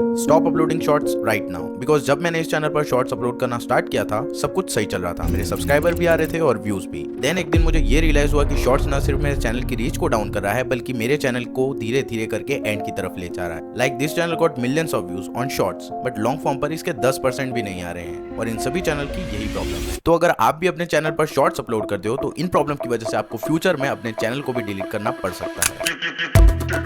Stop uploading shorts right now, because जब मैंने इस चैनल पर शॉर्ट्स अपलोड करना स्टार्ट किया था सब कुछ सही चल रहा था, मेरे सब्सक्राइबर भी आ रहे थे और व्यूज भी। देन एक दिन मुझे ये रियलाइज हुआ कि शॉर्ट्स न सिर्फ मेरे चैनल की रीच को डाउन कर रहा है बल्कि मेरे चैनल को धीरे धीरे करके एंड की तरफ ले जा रहा है। Like this channel got millions of views on shorts but long form पर इसके 10% भी नहीं आ रहे हैं और इन सभी चैनल की यही प्रॉब्लम है। तो अगर आप भी अपने चैनल पर शॉर्ट्स अपलोड करते हो तो इन प्रॉब्लम की वजह से आपको फ्यूचर में अपने चैनल को भी डिलीट करना पड़ सकता है।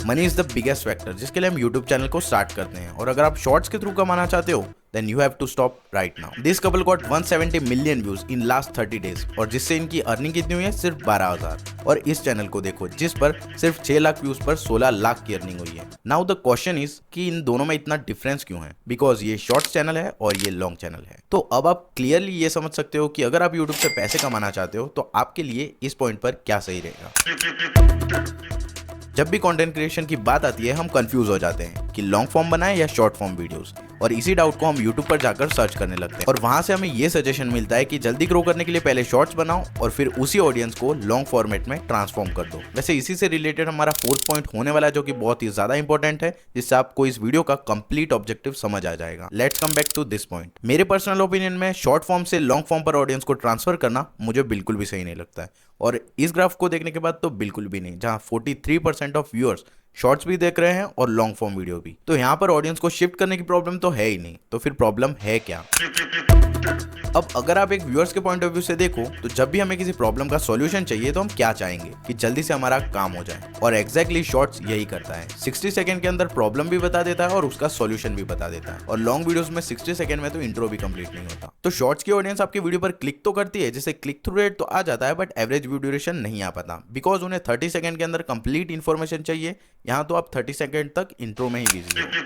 Money is the biggest factor जिसके लिए हम यूट्यूब चैनल को स्टार्ट करते हैं, और अगर आप शॉर्ट्स के थ्रू कमाना चाहते हो then you have to stop right now. This couple got 170 million views in last 30 days और जिससे इनकी अर्निंग कितनी हुई है सिर्फ 12,000। और इस चैनल को देखो जिस पर सिर्फ 6 लाख व्यूज पर 16 लाख की अर्निंग हुई है। नाउ द क्वेश्चन इज कि इन दोनों में इतना डिफरेंस क्यों है, बिकॉज ये शॉर्ट्स चैनल है और ये लॉन्ग चैनल है। तो अब आप क्लियरली ये समझ सकते हो कि अगर आप यूट्यूब से पैसे कमाना चाहते हो तो आपके लिए इस पॉइंट पर क्या सही रहेगा। जब भी कंटेंट क्रिएशन की बात आती है हम कंफ्यूज हो जाते हैं कि लॉन्ग फॉर्म बनाएं या शॉर्ट फॉर्म वीडियोस, और इसी डाउट को हम यूट्यूब पर जाकर सर्च करने लगते हैं और वहां से हमें ये सजेशन मिलता है कि जल्दी ग्रो करने के लिए पहले शॉर्ट्स बनाओ और फिर उसी ऑडियंस को लॉन्ग फॉर्मेट में ट्रांसफॉर्म कर दो। वैसे इसी से रिलेटेड हमारा फोर्थ पॉइंट होने वाला है जो कि बहुत ही ज्यादा इंपॉर्टेंट है, जिससे आपको इस वीडियो का कंप्लीट ऑब्जेक्टिव समझ आ जाएगा। Let's come back to this point. मेरे पर्सनल ओपिनियन में शॉर्ट फॉर्म से लॉन्ग फॉर्म पर ऑडियंस को ट्रांसफर करना मुझे बिल्कुल भी सही नहीं लगता है, और इस ग्राफ को देखने के बाद तो बिल्कुल भी नहीं, जहां 43% ऑफ व्यूअर्स शॉर्ट्स भी देख रहे हैं और लॉन्ग फॉर्म वीडियो भी। तो यहाँ पर ऑडियंस को शिफ्ट करने की प्रॉब्लम तो है ही नहीं, तो फिर प्रॉब्लम है क्या। अब अगर आप एक व्यूअर्स के पॉइंट ऑफ व्यू से देखो तो जब भी हमें किसी प्रॉब्लम का सॉल्यूशन चाहिए तो हम क्या चाहेंगे कि जल्दी से हमारा काम हो जाए, और एग्जैक्टली शॉर्ट्स यही करता है। 60 सेकंड के अंदर प्रॉब्लम भी बता देता है और उसका सॉल्यूशन भी बता देता है, और लॉन्ग वीडियोस में 60 सेकंड में तो इंट्रो भी कंप्लीट नहीं होता। तो शॉर्ट्स की ऑडियंस आपके वीडियो पर क्लिक तो करती है, जिससे क्लिक थ्रू रेट तो आ जाता है, बट एवरेज व्यू ड्यूरेशन नहीं आ पाता, बिकॉज उन्हें 30 सेकंड के अंदर कंप्लीट इन्फॉर्मेशन चाहिए। यहाँ तो आप 30 सेकंड तक इंट्रो में ही बिजी हो।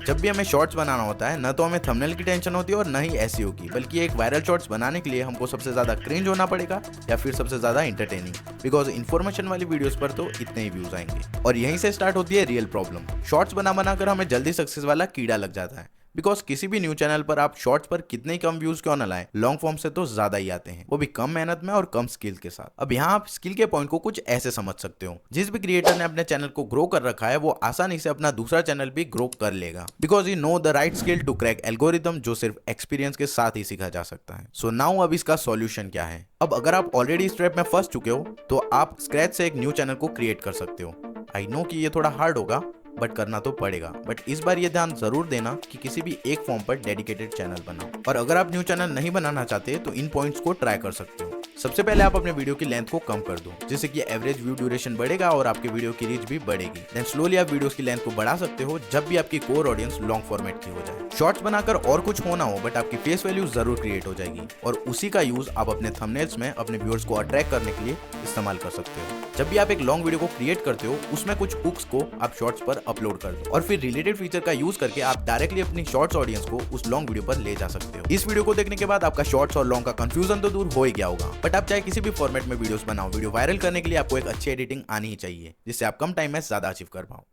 जब भी हमें शॉर्ट्स बनाना होता है न तो हमें थंबनेल की टेंशन होती है और न ही एसईओ की, बल्कि एक वायरल शॉर्ट्स बनाने के लिए हमको सबसे ज्यादा क्रिंज होना पड़ेगा या फिर सबसे ज्यादा एंटरटेनिंग, बिकॉज इन्फॉर्मेशन वाली वीडियोस पर तो इतने ही व्यूज आएंगे। और यहीं से स्टार्ट होती है रियल प्रॉब्लम। शॉर्ट्स बनाकर हमें जल्दी सक्सेस वाला कीड़ा लग जाता है, बिकॉज किसी भी न्यू चैनल पर आप शॉर्ट्स पर कितने ही कम व्यूज क्यों न लाएं, लॉन्ग फॉर्म से तो ज्यादा ही आते हैं, वो भी कम मेहनत में और कम स्किल के साथ। अब यहाँ आप स्किल के पॉइंट को कुछ ऐसे समझ सकते हो, जिस भी क्रिएटर ने अपने चैनल को ग्रो कर रखा है वो आसानी से अपना दूसरा चैनल भी ग्रो कर लेगा, because you know the right skill to crack algorithm, जो सिर्फ एक्सपीरियंस के साथ ही सीखा जा सकता है। सो नाउ अब इसका सॉल्यूशन क्या है। अब अगर आप ऑलरेडी इस ट्रैप में फंस चुके हो तो आप स्क्रैच से एक न्यू चैनल को क्रिएट कर सकते हो। आई नो कि ये थोड़ा हार्ड होगा बट करना तो पड़ेगा, बट इस बार ये ध्यान जरूर देना कि किसी भी एक फॉर्म पर डेडिकेटेड चैनल बनाओ। और अगर आप न्यू चैनल नहीं बनाना चाहते तो इन पॉइंट्स को ट्राई कर सकते हो। सबसे पहले आप अपने वीडियो की लेंथ को कम कर दो, जिससे कि एवरेज व्यू ड्यूरेशन बढ़ेगा और आपके वीडियो की रीच भी बढ़ेगी। देन स्लोली आप वीडियोस की लेंथ को बढ़ा सकते हो जब भी आपकी कोर ऑडियंस लॉन्ग फॉर्मेट की हो जाए। शॉर्ट्स बनाकर और कुछ होना हो बट आपकी फेस वैल्यू जरूर क्रिएट हो जाएगी, और उसी का यूज आप अपने थंबनेल्स में अपने व्यूअर्स को अट्रैक्ट करने के लिए इस्तेमाल कर सकते हो। जब भी आप एक लॉन्ग वीडियो को क्रिएट करते हो उसमें कुछ हुक्स को आप शॉर्ट्स पर अपलोड कर दो, और फिर रिलेटेड फीचर का यूज करके आप डायरेक्टली अपनी शॉर्ट्स ऑडियंस को उस लॉन्ग वीडियो पर ले जा सकते हो। इस वीडियो को देखने के बाद आपका शॉर्ट्स और लॉन्ग का कंफ्यूजन तो दूर हो ही गया होगा, बट आप चाहे किसी भी फॉर्मेट में वीडियोस बनाओ, वीडियो वायरल करने के लिए आपको एक अच्छी एडिटिंग आनी ही चाहिए, जिससे आप कम टाइम में ज्यादा अचीव कर पाओ।